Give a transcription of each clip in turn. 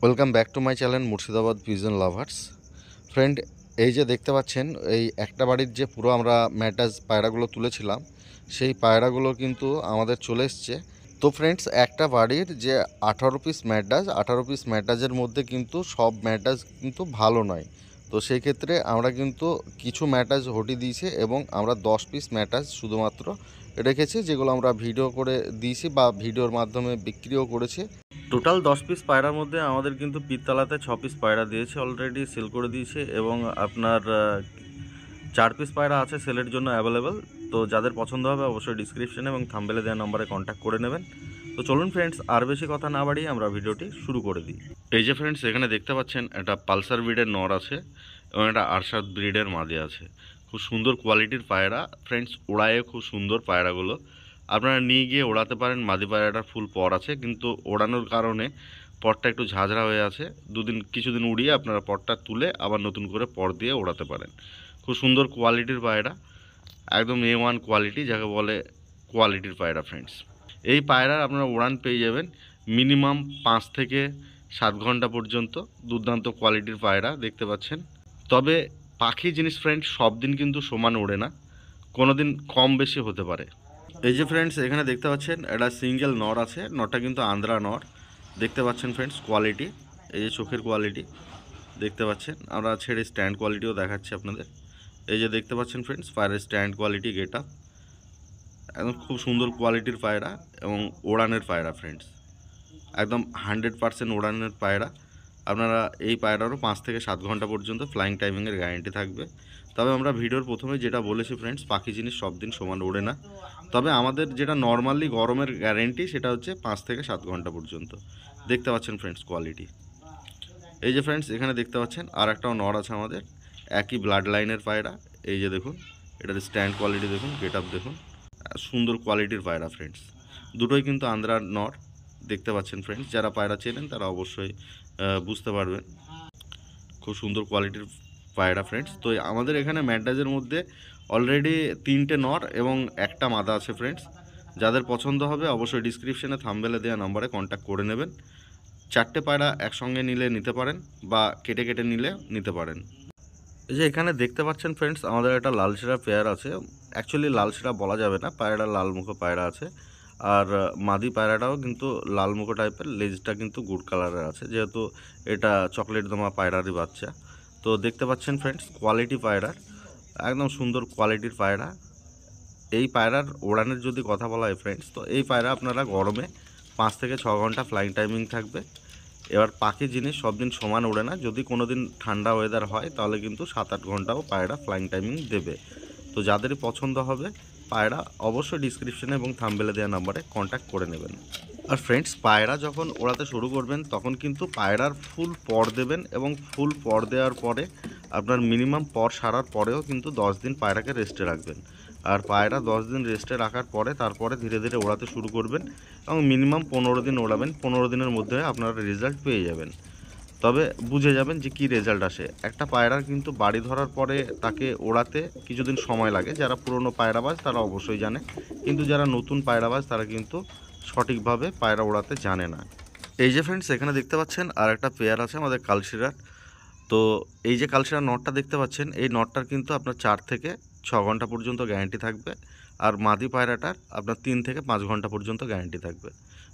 Welcome back to my channel Murshidabad pigeon lovers. Friend, এই যে দেখতে পাচ্ছেন, এই একটা বাড়ির যে পুরো আমরা ম্যাটাজ পায়রাগুলো তুলেছিলাম, সেই পায়রাগুলো কিন্তু আমাদের চলে এসছে। তো ফ্রেন্ডস, একটা বাড়ির যে 18 পিস ম্যাটাজের মধ্যে কিন্তু সব ম্যাটাজ কিন্তু ভালো নয়। তো সেই ক্ষেত্রে আমরা কিন্তু কিছু ম্যাটাজ হটি দিয়েছি এবং আমরা 10 পিস ম্যাটাজ শুধুমাত্র রেখেছি, যেগুলো আমরা ভিডিও করে দিয়েছি বা ভিডিওর মাধ্যমে বিক্রিও করেছি। টোটাল 10 পিস পায়রার মধ্যে আমাদের কিন্তু পিতলাতে 6 পিস পায়রা দিয়েছে, অলরেডি সেল করে দিয়েছে, এবং আপনার 4 পিস পায়রা আছে সেলের জন্য অ্যাভেলেবেল। তো যাদের পছন্দ হবে অবশ্যই ডিসক্রিপশনে এবং থাম্বনেলে দেওয়া নম্বরে কন্ট্যাক্ট করে নেবেন। তো চলুন ফ্রেন্ডস, আর বেশি কথা না বাড়িয়ে আমরা ভিডিওটি শুরু করে দিই। এই যে ফ্রেন্ডস, এখানে দেখতে পাচ্ছেন একটা পালসার ব্রিডের নর আছে এবং একটা আরশাদ ব্রিডের মাদি আছে। খুব সুন্দর কোয়ালিটির পায়রা ফ্রেন্ডস, ওড়ায়ে খুব সুন্দর পায়রাগুলো। আপনারা নিয়ে গিয়ে ওড়াতে পারেন। মাদি পায়রাটার ফুল পর আছে, কিন্তু ওড়ানোর কারণে পরটা একটু ঝাঁঝরা হয়ে আছে। কিছুদিন উড়িয়ে আপনারা পরটা তুলে আবার নতুন করে পর দিয়ে ওড়াতে পারেন। খুব সুন্দর কোয়ালিটির পায়রা, একদম A1 কোয়ালিটি, যাকে বলে কোয়ালিটির পায়রা ফ্রেন্ডস। এই পায়রার আপনারা উড়ান পেয়ে যাবেন মিনিমাম 5 থেকে 7 ঘন্টা পর্যন্ত। দুর্দান্ত কোয়ালিটির পায়রা দেখতে পাচ্ছেন। তবে পাখি জিনিস ফ্রেন্ডস সব দিন কিন্তু সমান ওড়ে না, কোনো দিন কম বেশি হতে পারে। এই যে ফ্রেন্ডস, এখানে দেখতে পাচ্ছেন একটা সিঙ্গেল নর আছে। নরটা কিন্তু আন্দ্রা নর, দেখতে পাচ্ছেন ফ্রেন্ডস কোয়ালিটি। এই যে চোখের কোয়ালিটি দেখতে পাচ্ছেন। আমরা ছেড়ে স্ট্যান্ড কোয়ালিটিও দেখাচ্ছি আপনাদের। এই যে দেখতে পাচ্ছেন ফ্রেন্ডস, পায়রার স্ট্যান্ড কোয়ালিটি, গেট আপ, একদম খুব সুন্দর কোয়ালিটির পায়রা এবং ওড়ানের পায়রা ফ্রেন্ডস, একদম 100% ওড়ানের পায়রা। আপনারা এই পায়রারও 5 থেকে 7 ঘন্টা পর্যন্ত ফ্লাইং টাইমিংয়ের গ্যারেন্টি থাকবে। তবে আমরা ভিডিওর প্রথমে যেটা বলেছি ফ্রেন্ডস, পাখি জিনিস সব দিন সমান ওড়ে না। তবে আমাদের যেটা নর্মালি গরমের গ্যারেন্টি সেটা হচ্ছে 5 থেকে 7 ঘন্টা পর্যন্ত। দেখতে পাচ্ছেন ফ্রেন্ডস কোয়ালিটি। এই যে ফ্রেন্ডস, এখানে দেখতে পাচ্ছেন আর একটাও নর আছে আমাদের, একই ব্লাড লাইনের পায়রা। এই যে দেখুন, এটার স্ট্যান্ড কোয়ালিটি দেখুন, গেট আপ দেখুন, সুন্দর কোয়ালিটির পায়রা ফ্রেন্ডস। দুটোই কিন্তু আন্দ্রার নর, দেখতে পাচ্ছেন ফ্রেন্ডস। যারা পায়রা চেনেন তারা অবশ্যই বুঝতে পারবেন। খুব সুন্দর কোয়ালিটির পায়রা ফ্রেন্ডস। তো আমাদের এখানে ম্যাড্রাজের মধ্যে অলরেডি 3টে নর এবং একটা মাদা আছে ফ্রেন্ডস। যাদের পছন্দ হবে অবশ্যই ডিসক্রিপশনে থাম্বনেলে দেওয়া নম্বরে কন্ট্যাক্ট করে নেবেন। 4টে পায়রা একসঙ্গে নিতে পারেন বা কেটে কেটে নিতে পারেন। এই যে এখানে দেখতে পাচ্ছেন ফ্রেন্ডস, আমাদের একটা লালশিরা পেয়ার আছে। অ্যাকচুয়ালি লালশিরা বলা যাবে না, পায়রাটা লালমুখো পায়রা আছে। আর মাদি পায়রাটাও কিন্তু লালমুখো টাইপের, লেজটা কিন্তু গুড কালারের আছে, যেহেতু এটা চকলেট দমা পায়রারই বাচ্চা। তো দেখতে পাচ্ছেন ফ্রেন্ডস কোয়ালিটি পায়রার, একদম সুন্দর কোয়ালিটির পায়রা। এই পায়রার ওড়ানের যদি কথা বলা হয় ফ্রেন্ডস, তো এই পায়রা আপনারা গরমে 5 থেকে 6 ঘন্টা ফ্লাইং টাইমিং থাকবে। এবার পাখি জিনিস সব দিন সমান ওড়ে না। যদি কোনো দিন ঠান্ডা ওয়েদার হয় তাহলে কিন্তু 7-8 ঘন্টাও পায়রা ফ্লাইং টাইমিং দেবে। তো যাদেরই পছন্দ হবে পায়রা অবশ্যই ডিসক্রিপশনে এবং থাম্বনেলে দেওয়া নাম্বারে কন্ট্যাক্ট করে নেবেন। আর ফ্রেন্ডস, পায়রা যখন ওড়াতে শুরু করবেন তখন কিন্তু পায়রার ফুল পর দেবেন, এবং ফুল পর দেওয়ার পরে আপনার মিনিমাম পর সারার পরেও কিন্তু 10 দিন পায়রাকে রেস্টে রাখবেন। আর পায়রা 10 দিন রেস্টে রাখার পরে তারপরে ধীরে ধীরে ওড়াতে শুরু করবেন, এবং মিনিমাম 15 দিন ওড়াবেন। 15 দিনের মধ্যে আপনারা রেজাল্ট পেয়ে যাবেন। তবে বুঝে যাবেন যে কী রেজাল্ট আসে। একটা পায়রার কিন্তু বাড়ি ধরার পরে তাকে ওড়াতে কিছুদিন সময় লাগে। যারা পুরনো পায়রাবাজ তারা অবশ্যই জানে, কিন্তু যারা নতুন পায়রাবাজ তারা কিন্তু সঠিকভাবে পায়রা ওড়াতে জানে না। এই যে ফ্রেন্ডস, এখানে দেখতে পাচ্ছেন আর একটা পেয়ার আছে আমাদের কালশিরার। তো এই যে কালশিরার নটটা দেখতে পাচ্ছেন, এই নটটার কিন্তু আপনার 4 থেকে 6 ঘন্টা পর্যন্ত গ্যারান্টি থাকবে। আর মাদি পায়রাটার আপনার 3 থেকে 5 ঘন্টা পর্যন্ত গ্যারান্টি থাকবে।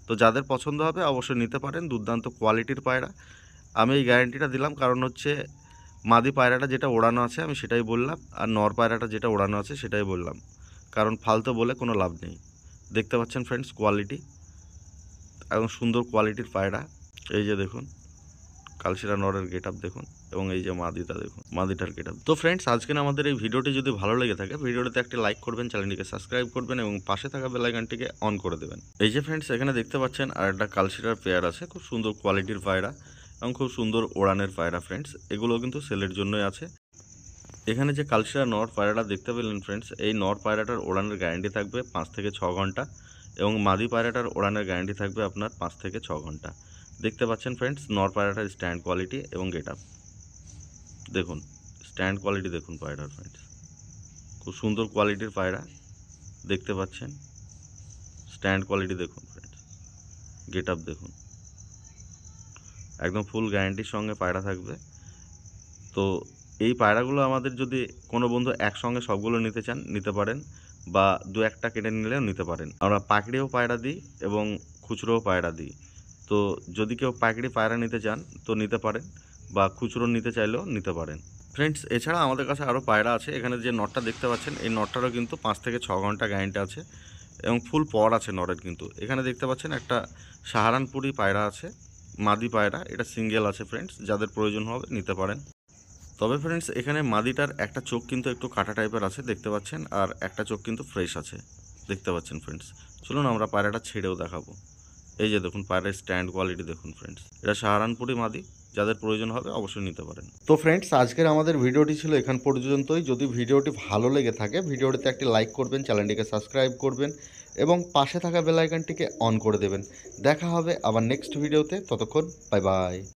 তো যাদের পছন্দ হবে অবশ্যই নিতে পারেন। দুর্দান্ত কোয়ালিটির পায়রা। আমি এই গ্যারান্টিটা দিলাম কারণ হচ্ছে মাদি পায়রাটা যেটা ওড়ানো আছে আমি সেটাই বললাম, আর নর পায়রাটা যেটা ওড়ানো আছে সেটাই বললাম, কারণ ফালতু বলে কোনো লাভ নেই। দেখতে পাচ্ছেন ফ্রেন্ডস কোয়ালিটি, একদম সুন্দর কোয়ালিটির পায়রা। এই যে দেখুন কালশিরা নরের গেট আপ দেখুন, এবং এই যে মাদিটা দেখুন, মাদিটার গেট আপ। তো ফ্রেন্ডস, আজকের আমাদের এই ভিডিওটি যদি ভালো লেগে থাকে ভিডিওটিতে একটা লাইক করবেন, চ্যানেলটিকে সাবস্ক্রাইব করবেন এবং পাশে থাকা বেল আইকনটিকে অন করে দেবেন। এই যে ফ্রেন্ডস, এখানে দেখতে পাচ্ছেন আর একটা কালশিরার পেয়ার আছে, খুব সুন্দর কোয়ালিটির পায়রা এবং খুব সুন্দর ওড়ানের পায়রা ফ্রেন্ডস। এগুলো কিন্তু সেলের জন্যই আছে। এখানে যে কালশিরা নর পায়রাটা দেখতে পেলেন ফ্রেন্ডস, এই নর পায়রাটার ওড়ানের গ্যারান্টি থাকবে 5 থেকে 6 ঘন্টা, এবং মাদি পায়রাটার ওড়ানের গ্যারান্টি থাকবে আপনার 5 থেকে 6 ঘন্টা। দেখতে পাচ্ছেন ফ্রেন্ডস নর পায়রাটার স্ট্যান্ড কোয়ালিটি এবং গেট আপ দেখুন, স্ট্যান্ড কোয়ালিটি দেখুন পায়রার ফ্রেন্ডস, খুব সুন্দর কোয়ালিটির পায়রা। দেখতে পাচ্ছেন স্ট্যান্ড কোয়ালিটি দেখুন ফ্রেন্ডস, গেট আপ দেখুন, একদম ফুল গ্যারান্টির সঙ্গে পায়রা থাকবে। তো এই পায়রাগুলো আমাদের যদি কোনো বন্ধু একসঙ্গে সবগুলো নিতে চান নিতে পারেন, বা দু একটা কেটে নিলেও নিতে পারেন। আমরা পাকড়িও পায়রা দিই এবং খুচরোও পায়রা দিই। তো যদি কেউ পাকড়ি পায়রা নিতে চান তো নিতে পারেন, বা খুচরো নিতে চাইলেও নিতে পারেন। ফ্রেন্ডস, এছাড়া আমাদের কাছে আরও পায়রা আছে। এখানে যে নটটা দেখতে পাচ্ছেন এই নটটারও কিন্তু 5 থেকে 6 ঘন্টা গ্যারান্টি আছে এবং ফুল পর আছে নরের কিন্তু। এখানে দেখতে পাচ্ছেন একটা সাহারানপুরি পায়রা আছে, মাদি পায়রা। এটা সিঙ্গেল আছে ফ্রেন্ডস, যাদের প্রয়োজন হবে নিতে পারেন। তবে ফ্রেন্ডস, এখানে মাদিটার একটা চোখ কিন্তু একটু কাটা টাইপের আছে দেখতে পাচ্ছেন, আর একটা চোখ কিন্তু ফ্রেশ আছে দেখতে পাচ্ছেন ফ্রেন্ডস। চলুন আমরা পায়রাটা ছেড়েও দেখাবো। এই যে দেখুন পায়রার স্ট্যান্ড কোয়ালিটি দেখুন ফ্রেন্ডস। এটা সাহারানপুরি মাদি, যাদের প্রয়োজন হবে অবশ্যই নিতে পারেন। তো ফ্রেন্ডস, আজকের আমাদের ভিডিওটি ছিল এখান পর্যন্তই। যদি ভিডিওটি ভালো লেগে থাকে ভিডিওটিতে একটি লাইক করবেন, চ্যানেলটিকে সাবস্ক্রাইব করবেন এবং পাশে থাকা বেল আইকনটিকে অন করে দেবেন। দেখা হবে আবার নেক্সট ভিডিওতে। ততক্ষণ বাই বাই।